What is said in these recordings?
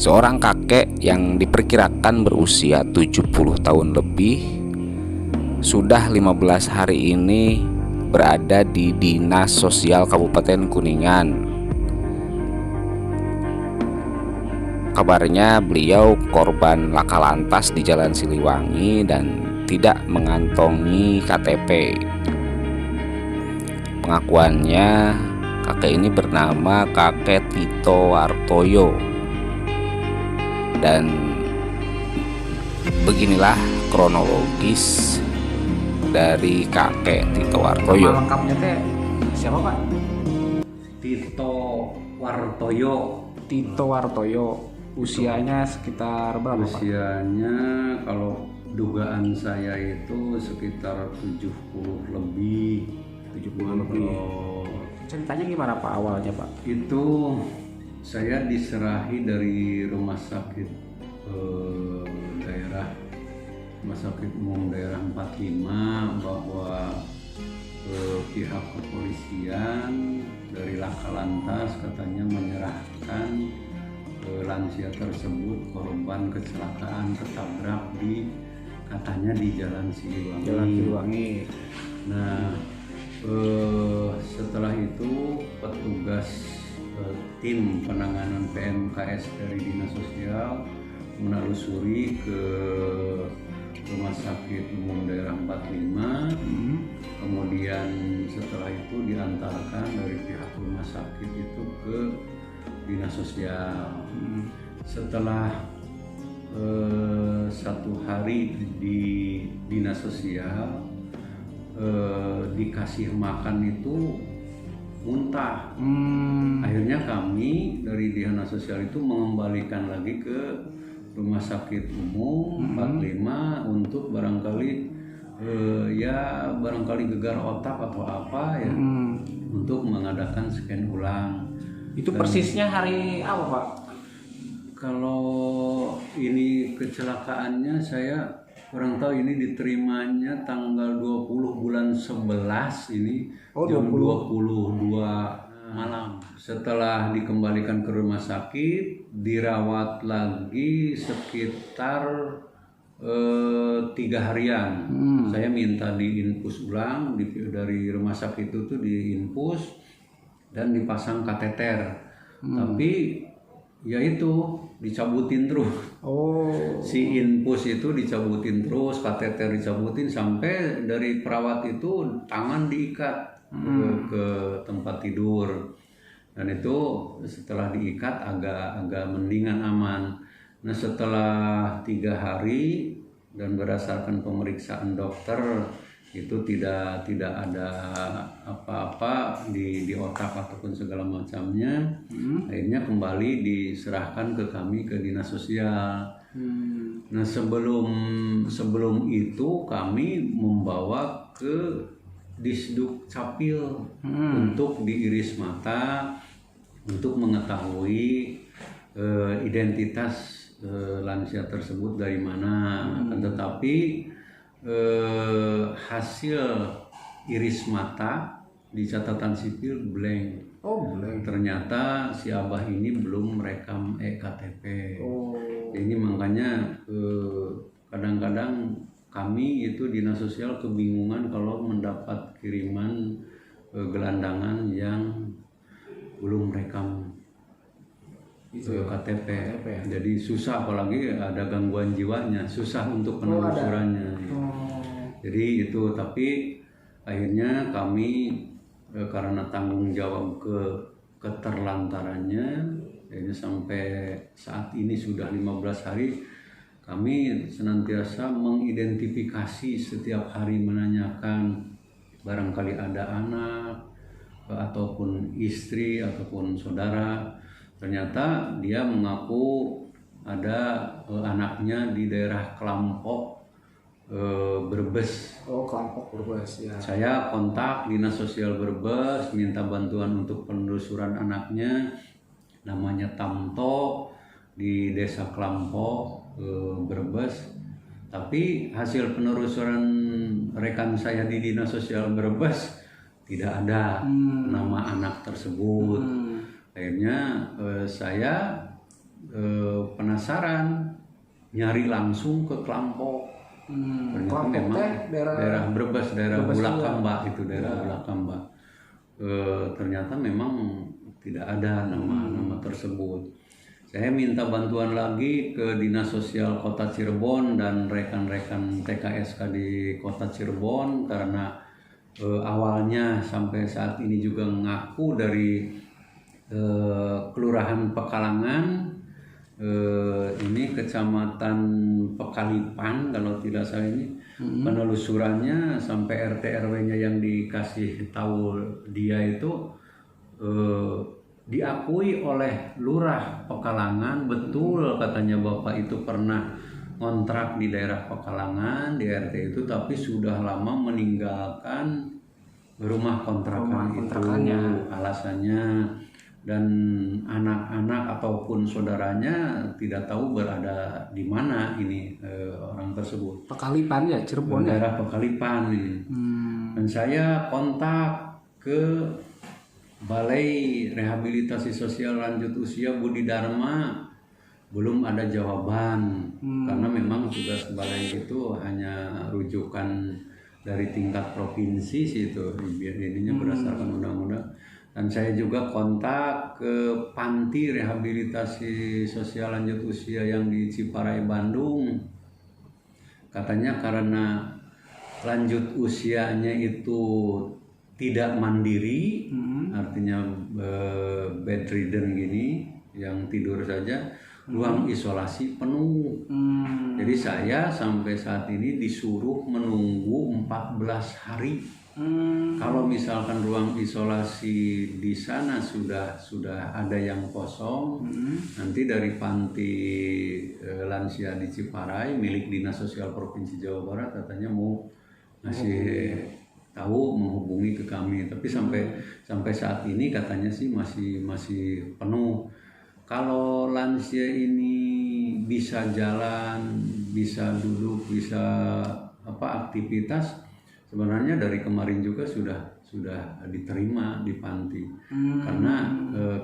Seorang kakek yang diperkirakan berusia 70 tahun lebih sudah 15 hari ini berada di Dinas Sosial Kabupaten Kuningan. Kabarnya beliau korban laka lantas di Jalan Siliwangi dan tidak mengantongi KTP. Pengakuannya, kakek ini bernama kakek Tito Wartoyo. Dan beginilah kronologis dari kakek Tito Wartoyo. Nama lengkapnya teh siapa, Pak? Tito Wartoyo. Tito Wartoyo. Usianya sekitar berapa, Pak? Usianya kalau dugaan saya itu sekitar 70 lebih. 70-an lebih. Ceritanya gimana, Pak, awalnya, Pak? Itu saya diserahi dari rumah sakit Rumah Sakit Umum Daerah 45 bahwa pihak kepolisian dari Laka Lantas katanya menyerahkan lansia tersebut korban kecelakaan ketabrak katanya di Jalan Siliwangi. Jalan Siliwangi. Nah, setelah itu petugas tim penanganan PMKS dari Dinas Sosial menelusuri ke Rumah Sakit Umum Daerah 45. Kemudian setelah itu diantarkan dari pihak rumah sakit itu ke Dinas Sosial. Setelah 1 hari di Dinas Sosial, dikasih makan itu muntah. Akhirnya kami dari Dinas Sosial itu mengembalikan lagi ke Rumah Sakit Umum 45 untuk barangkali barangkali gegar otak atau apa ya, untuk mengadakan scan ulang. Itu persisnya hari apa, Pak? Kalau ini kecelakaannya saya kurang tahu, ini diterimanya tanggal 20 bulan 11 ini jam 22 malam. Setelah dikembalikan ke rumah sakit, dirawat lagi sekitar 3 harian. Saya minta diinfus ulang dari rumah sakit itu tuh diinfus dan dipasang kateter. Tapi ya itu dicabutin terus. Si infus itu dicabutin terus, kateter dicabutin sampai dari perawat itu tangan diikat ke tempat tidur. Dan itu setelah diikat agak mendingan, aman. Nah, setelah 3 hari dan berdasarkan pemeriksaan dokter itu tidak ada apa-apa di otak ataupun segala macamnya. Akhirnya kembali diserahkan ke kami ke Dinas Sosial. Nah, sebelum itu kami membawa ke Disduk Capil untuk diiris mata untuk mengetahui identitas lansia tersebut dari mana. Tetapi hasil iris mata di catatan sipil blank. Blank. Ternyata si abah ini belum merekam ektp. Ini makanya kadang-kadang kami itu Dinas Sosial kebingungan kalau mendapat kiriman gelandangan yang belum merekam KTP. Jadi susah, apalagi ada gangguan jiwanya, susah untuk penelusurannya. Jadi itu, tapi akhirnya kami karena tanggung jawab keterlantarannya, akhirnya sampai saat ini sudah 15 hari kami senantiasa mengidentifikasi, setiap hari menanyakan barangkali ada anak ataupun istri ataupun saudara. Ternyata dia mengaku ada anaknya di daerah Kelampok, Brebes. Kelampok Brebes ya. Saya kontak Dinas Sosial Brebes, minta bantuan untuk penelusuran anaknya, namanya Tamto, di Desa Kelampok, Brebes. Tapi hasil penelusuran rekan saya di Dinas Sosial Brebes tidak ada nama anak tersebut. Akhirnya saya penasaran, nyari langsung ke Klampok. Ternyata Klampok memang teh daerah Brebes, daerah Brebes Bulakamba itu daerah Bulakamba. Ternyata memang tidak ada nama tersebut. Saya minta bantuan lagi ke Dinas Sosial Kota Cirebon dan rekan-rekan TKSK di Kota Cirebon karena awalnya sampai saat ini juga mengaku dari Kelurahan Pekalangan, ini Kecamatan Pekalipan kalau tidak salah ini. Penelusurannya sampai RT RW-nya yang dikasih tahu dia itu diakui oleh Lurah Pekalangan, betul katanya Bapak itu pernah kontrak di daerah Pekalangan di RT itu, tapi sudah lama meninggalkan rumah kontrakannya. Alasannya, dan anak-anak ataupun saudaranya tidak tahu berada di mana ini orang tersebut. Pekalipan ya, Cirebon ya. Daerah Pekalipan ini. Dan saya kontak ke Balai Rehabilitasi Sosial Lanjut Usia Budi Dharma, belum ada jawaban karena memang tugas balai itu hanya rujukan dari tingkat provinsi sih itu, ininya berdasarkan undang-undang. Dan saya juga kontak ke Panti Rehabilitasi Sosial Lanjut Usia yang di Ciparai, Bandung. Katanya karena lanjut usianya itu tidak mandiri, artinya bedridden gini, yang tidur saja, ruang isolasi penuh. Jadi saya sampai saat ini disuruh menunggu 14 hari. Kalau misalkan ruang isolasi di sana sudah ada yang kosong, nanti dari panti lansia di Ciparai milik Dinas Sosial Provinsi Jawa Barat katanya mau ngasih tahu, menghubungi ke kami, tapi sampai saat ini katanya sih masih penuh. Kalau lansia ini bisa jalan, bisa duduk, bisa aktivitas, sebenarnya dari kemarin juga sudah diterima di panti. Karena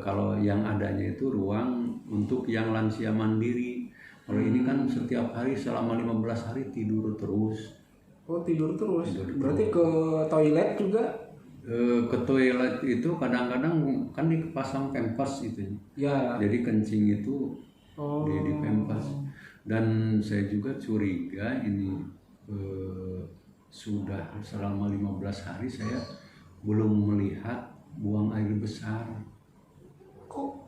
kalau yang adanya itu ruang untuk yang lansia mandiri. Kalau ini kan setiap hari selama 15 hari tidur terus. Oh, tidur terus. Berarti ke toilet juga? Ke toilet itu kadang-kadang kan dipasang pampers itu. Ya. Jadi kencing itu di pampers. Dan saya juga curiga ini sudah selama 15 hari saya belum melihat buang air besar. Kok?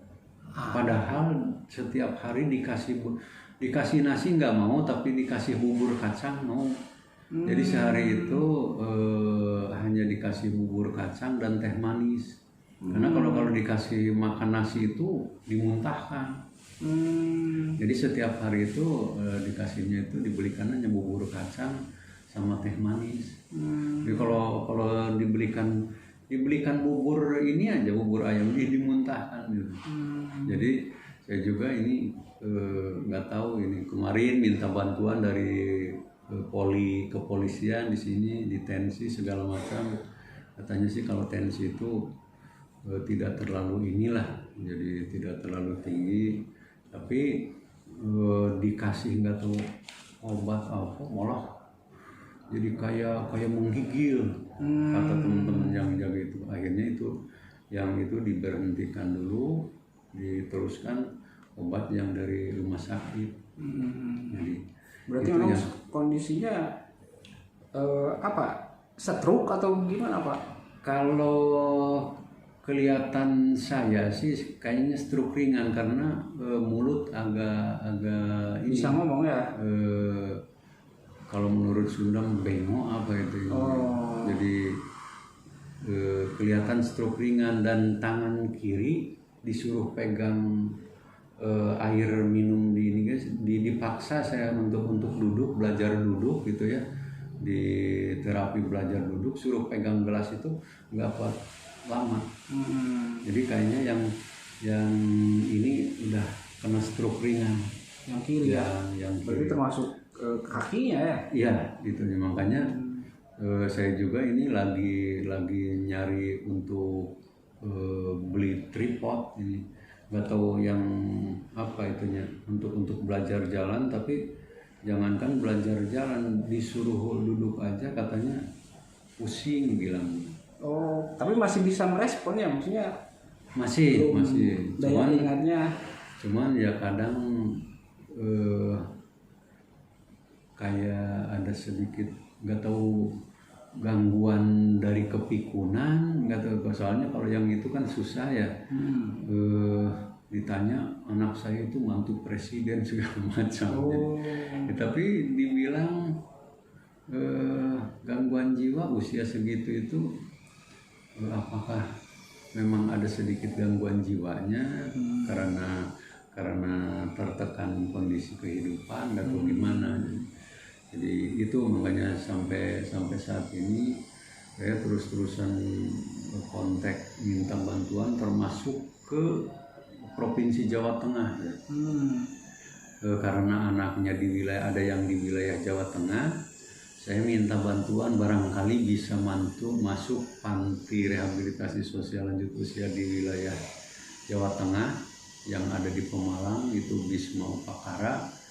Padahal setiap hari dikasih nasi nggak mau, tapi dikasih bubur kacang mau. Jadi sehari itu hanya dikasih bubur kacang dan teh manis. Karena kalau dikasih makan nasi itu dimuntahkan. Jadi setiap hari itu dikasihnya itu dibelikan hanya bubur kacang sama teh manis. Jadi kalau dibelikan bubur ini aja, bubur ayam ini dimuntahkan gitu. Jadi saya juga ini nggak tahu ini, kemarin minta bantuan dari kepolisian di sini, di tensi segala macam. Katanya sih kalau tensi itu tidak terlalu jadi tidak terlalu tinggi, tapi dikasih nggak tahu obat apa, malah jadi kayak menggigil, kata teman-teman yang jaga itu. Akhirnya yang itu diberhentikan dulu, diteruskan obat yang dari rumah sakit. Jadi berarti memang kondisinya stroke atau gimana Pak? Kalau kelihatan saya sih kayaknya stroke ringan karena mulut agak ini, bisa ngomong ya? Kalau menurut Sunda bengok apa itu. Jadi kelihatan stroke ringan, dan tangan kiri disuruh pegang air minum di ini guys, dipaksa saya untuk duduk, belajar duduk gitu ya, di terapi belajar duduk, suruh pegang gelas itu nggak kuat lama. Jadi kayaknya yang ini udah kena stroke ringan. Yang kiri ya? Yang kiri. Berarti termasuk kakinya ya? Iya, itu makanya saya juga ini lagi nyari untuk beli tripod ini. Nggak tahu yang apa katanya untuk belajar jalan, tapi jangankan belajar jalan, disuruh duduk aja katanya pusing bilang. Oh, tapi masih bisa merespon ya, maksudnya Masih daya ingatnya. cuman ya kadang kayak ada sedikit nggak tahu gangguan dari kepikunan, nggak tahu, soalnya kalau yang itu kan susah ya. Ditanya anak saya itu mantu presiden segala macam. Ya, tapi dibilang gangguan jiwa usia segitu itu apakah memang ada sedikit gangguan jiwanya karena tertekan kondisi kehidupan atau gimana. Jadi itu makanya sampai saat ini saya terus-terusan kontak minta bantuan, termasuk ke Provinsi Jawa Tengah ya. Karena anaknya ada yang di wilayah Jawa Tengah, saya minta bantuan barangkali bisa masuk panti rehabilitasi sosial lanjut usia di wilayah Jawa Tengah yang ada di Pemalang, itu Bisma Upakara.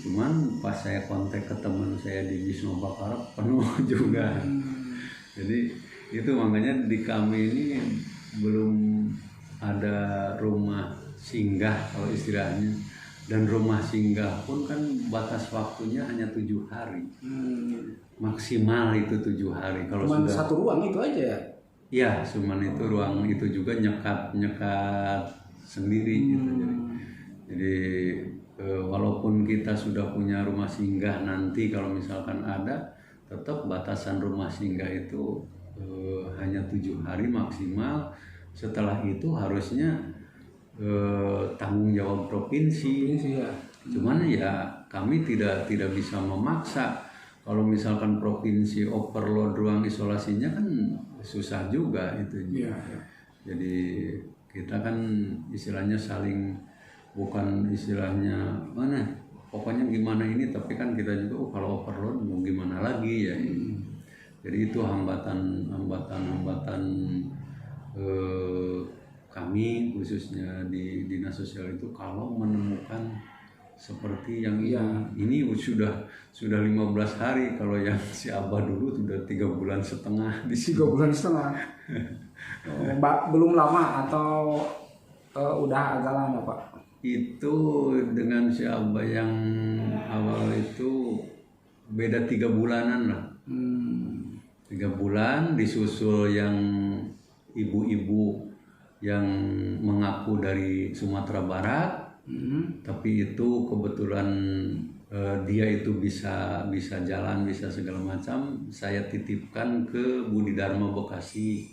Cuman pas saya kontak ke teman saya di Bisma Upakara penuh juga. Jadi itu makanya di kami ini belum ada rumah singgah kalau istilahnya, dan rumah singgah pun kan batas waktunya hanya 7 hari, maksimal itu 7 hari. Kalau Cuman sudah satu ruang itu aja ya? Ya, cuman itu ruang itu juga nyekat sendiri gitu. Jadi walaupun kita sudah punya rumah singgah, nanti kalau misalkan ada, tetap batasan rumah singgah itu hanya 7 hari maksimal. Setelah itu harusnya tanggung jawab provinsi. Ya. Cuman ya kami tidak bisa memaksa. Kalau misalkan provinsi overload ruang isolasinya kan susah juga itu. Ya. Jadi kita kan istilahnya saling, bukan istilahnya mana, pokoknya gimana ini, tapi kan kita juga kalau overload mau gimana lagi ya. Jadi itu hambatan kami khususnya di dinas sosial itu, kalau menemukan seperti yang ini sudah 15 hari, kalau yang si Abah dulu sudah 3 bulan setengah di 3 bulan setengah. Belum lama atau udah agak lama Pak? Itu dengan si Abah yang awal itu beda 3 bulanan lah. 3 bulan disusul yang ibu-ibu yang mengaku dari Sumatera Barat. Tapi itu kebetulan dia itu bisa jalan, bisa segala macam. Saya titipkan ke Budi Dharma Bekasi,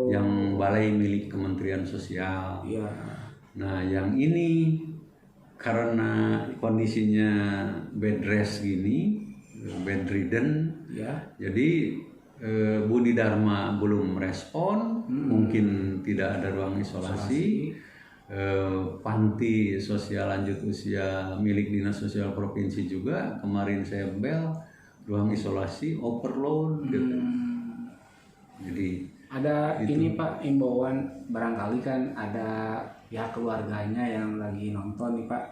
yang balai milik Kementerian Sosial. Nah yang ini karena kondisinya bed rest gini, bedridden, jadi Budi Dharma belum respon, mungkin tidak ada ruang isolasi. Panti sosial lanjut usia milik dinas sosial provinsi juga kemarin saya bel, ruang isolasi overload gitu. Jadi ada itu. Ini Pak, imbauan, barangkali kan ada pihak keluarganya yang lagi nonton nih Pak.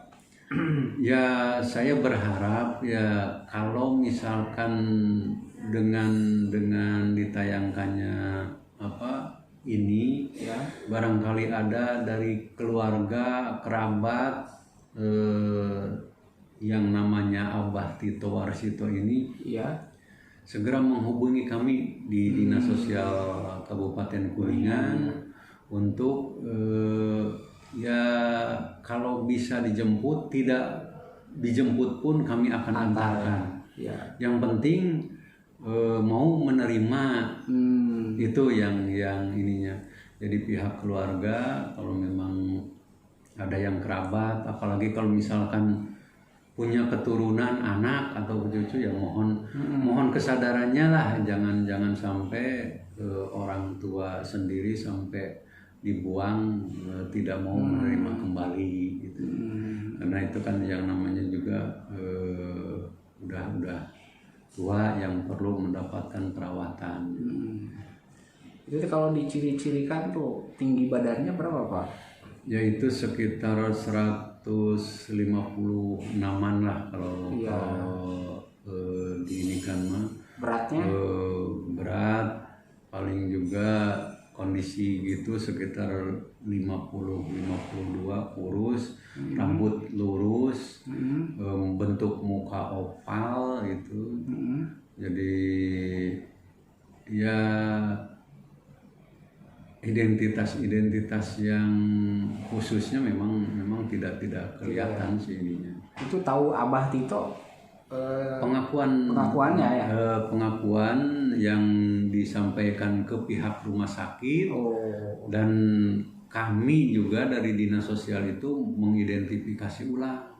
Ya saya berharap ya kalau misalkan dengan ditayangkannya ini ya, barangkali ada dari keluarga kerabat yang namanya Abah Tito Warsito ini ya, segera menghubungi kami di Dinas Sosial Kabupaten Kuningan untuk ya kalau bisa dijemput, tidak dijemput pun kami akan antarkan. Yang penting mau menerima, itu yang ininya. Jadi pihak keluarga kalau memang ada yang kerabat, apalagi kalau misalkan punya keturunan anak atau cucu, ya mohon kesadarannya lah, jangan sampai orang tua sendiri sampai dibuang, tidak mau menerima kembali gitu. Karena itu kan yang namanya juga udah tua yang perlu mendapatkan perawatan. Jadi kalau diciri-cirikan tuh tinggi badannya berapa Pak? Yaitu sekitar 170 156-an lah kalau Iya. di ini kan mah. Beratnya? Berat paling juga kondisi gitu sekitar 50-52, kurus, rambut lurus, bentuk muka oval gitu. Jadi ya identitas yang khususnya memang tidak kelihatan sih ininya. Itu tahu Abah Tito Pengakuannya ya? Pengakuan yang disampaikan ke pihak rumah sakit. Dan kami juga dari dinas sosial itu mengidentifikasi ulang.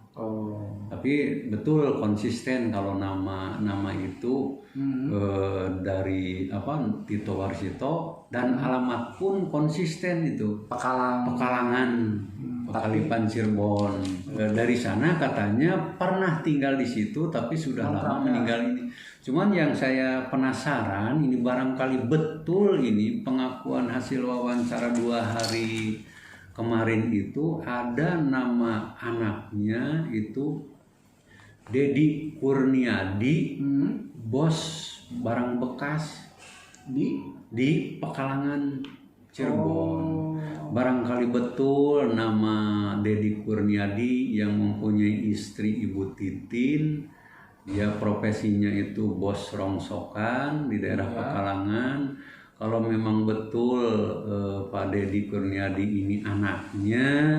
Tapi betul konsisten kalau nama itu dari Tito Warsito, dan alamat pun konsisten itu Pekalangan, Pekalipan Cirebon. Dari sana katanya pernah tinggal di situ tapi sudah lama meninggal ini. Cuman yang saya penasaran ini barangkali betul ini pengakuan hasil wawancara 2 hari kemarin itu ada nama anaknya itu Dedi Kurniadi, bos barang bekas di Pekalangan Cirebon. Barangkali betul nama Dedi Kurniadi yang mempunyai istri Ibu Titin. Dia profesinya itu bos rongsokan di daerah Pekalangan. Kalau memang betul Pak Dedi Kurniadi ini anaknya,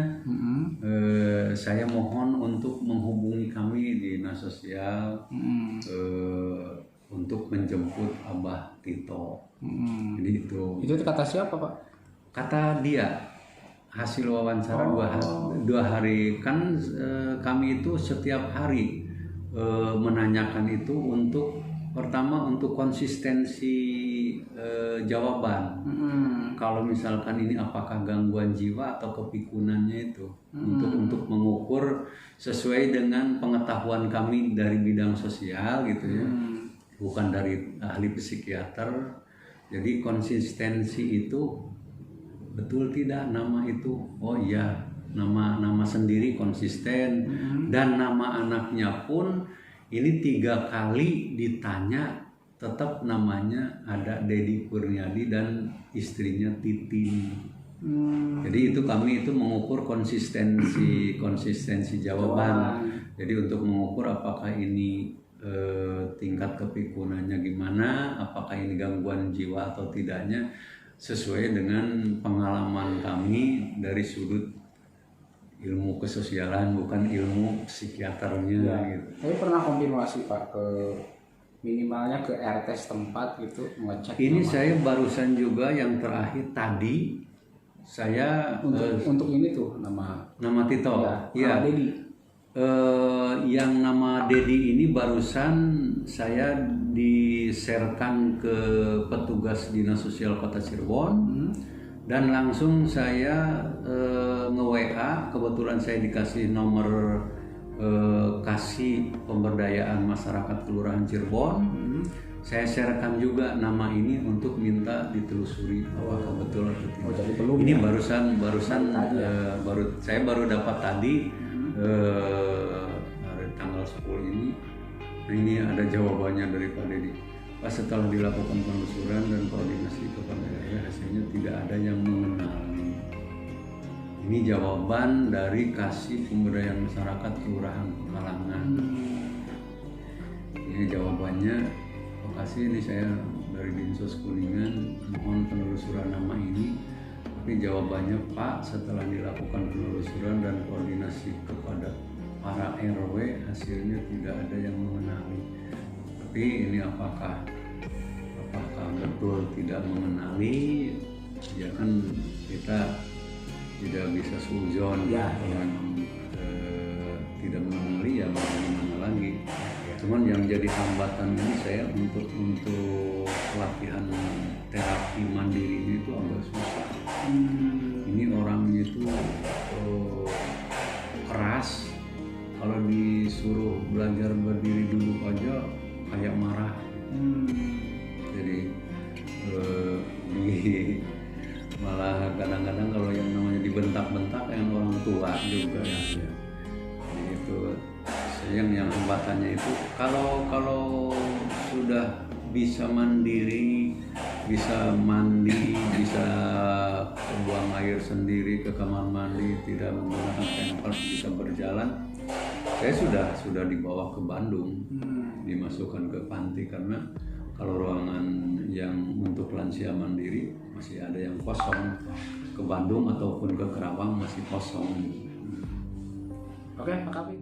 saya mohon untuk menghubungi kami di dinas sosial untuk menjemput Abah Tito. Jadi itu. Itu kata siapa, Pak? Kata dia. Hasil wawancara 2 hari kan kami itu setiap hari menanyakan itu untuk pertama untuk konsistensi jawaban. Kalau misalkan ini apakah gangguan jiwa atau kepikunannya itu untuk mengukur sesuai dengan pengetahuan kami dari bidang sosial gitu ya, bukan dari ahli psikiater. Jadi konsistensi itu betul tidak nama itu? Oh iya, nama sendiri konsisten, dan nama anaknya pun ini 3 kali ditanya tetap namanya ada Dedi Kurniadi dan istrinya Titin. Jadi itu kami itu mengukur konsistensi jawaban. Jadi untuk mengukur apakah ini tingkat kepikunannya gimana, apakah ini gangguan jiwa atau tidaknya, sesuai dengan pengalaman kami dari sudut ilmu kesosialan, bukan ilmu psikiaternya gitu. Saya pernah konfirmasi Pak ke minimalnya ke RT setempat gitu, ngecek. Ini saya barusan juga yang terakhir tadi saya untuk ini tuh nama Tito. Ya. Dedi. Yang nama Dedi ini barusan saya diserkan ke petugas dinas sosial Kota Cirebon. Dan langsung saya nge-WA, kebetulan saya dikasih nomor kasih pemberdayaan masyarakat Kelurahan Cirebon. Saya sharekan juga nama ini untuk minta ditelusuri apakah betul atau tidak. Jadi belum ini ya? barusan saya baru dapat tadi hari tanggal 10 ini. Nah, ini ada jawabannya dari Pak Dedi. Pas setelah dilakukan penelusuran dan koordinasi kepada daerah, hasilnya tidak ada yang mengenali. Ini jawaban dari kasih pemberdayaan masyarakat Kelurahan Pekalangan. Ini jawabannya. Makasih, ini saya dari Dinsos Kuningan mohon penelusuran nama ini. Tapi jawabannya Pak, setelah dilakukan penelusuran dan koordinasi kepada para RW, hasilnya tidak ada yang mengenali. Tapi ini apakah betul tidak mengenali? Ya kan kita tidak bisa suzon ya. Tidak mengenali ya mau gimana lagi. Cuman yang jadi hambatan ini saya untuk pelatihan terapi mandiri ini itu agak susah. Ini orangnya itu keras. Kalau disuruh belajar berdiri duduk aja kayak marah. Jadi malah kadang-kadang kalau yang namanya dibentak-bentak yang orang tua juga ya. yang hambatannya itu kalau sudah bisa mandiri, bisa mandi, bisa buang air sendiri ke kamar mandi, tidak menggunakan pampers, bisa berjalan, saya sudah dibawa ke Bandung, dimasukkan ke panti, karena kalau ruangan yang untuk lansia mandiri masih ada yang kosong, ke Bandung ataupun ke Kerawang masih kosong. Oke, Pak Kapit.